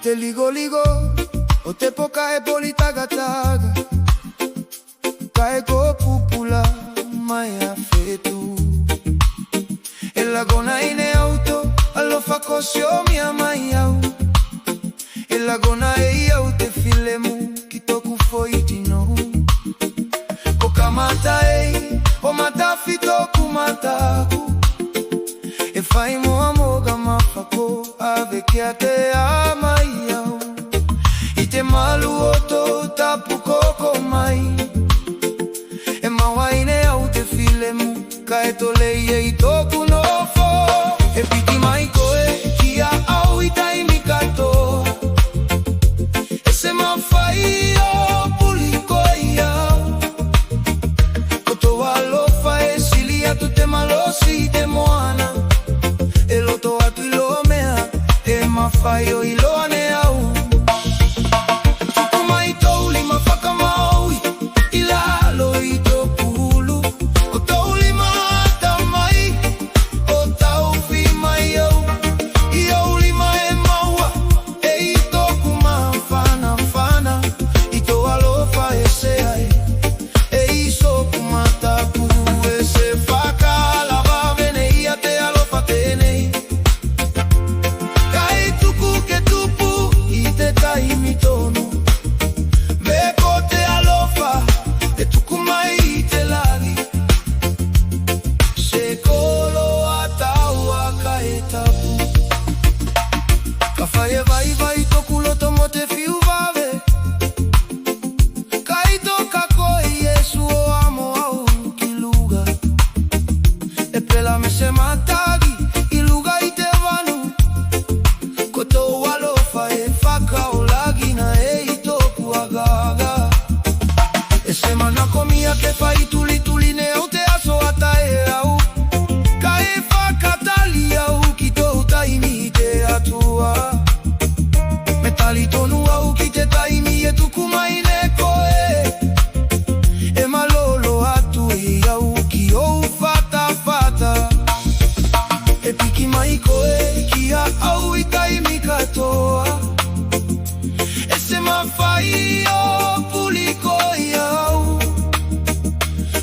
Te ligo, o te po cae poli taga taga, cae ko pupula mai afetu. E la gona ine auto, allo fa cosio mia mai au. E la gona e au te filemu, kitoku foi tino. Ko kamata o mata fitoku mataku. E fai mo amoga mafako, ave que te ama. Te malu oto tapu koko mai. E mawaine au te filemu, ka e tolei e toku nofo. E piti mai koe, kia au i taimi katoa. E se mawhai o puli koe au. Koto alofa e sili atu te malosi te moana. E loto atu ilo mea, e mawhai o iloane au.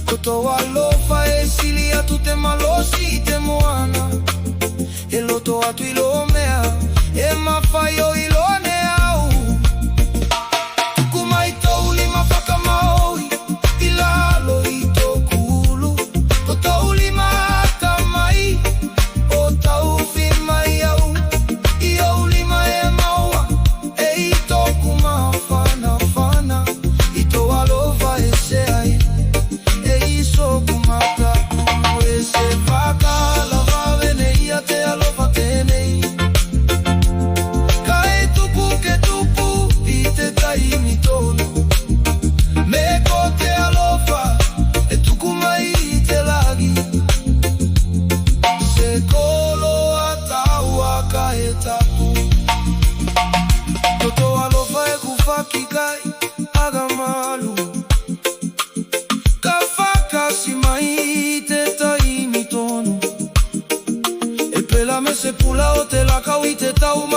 Koto alofa e sili atu te malosi te moana. E loto atu ilo mea, e mawhai o ilone au. Tuku mai touli mawhaka maui, ilalo i toku ulu. O touli mata mai, o tauwhi mai au. I ouli mai e maua, e i toku mawhana whana. I to alofa e se ai. Kikai aga malu Kafaka si mai te taimi tonu E pela me se pula o te laka ui te tau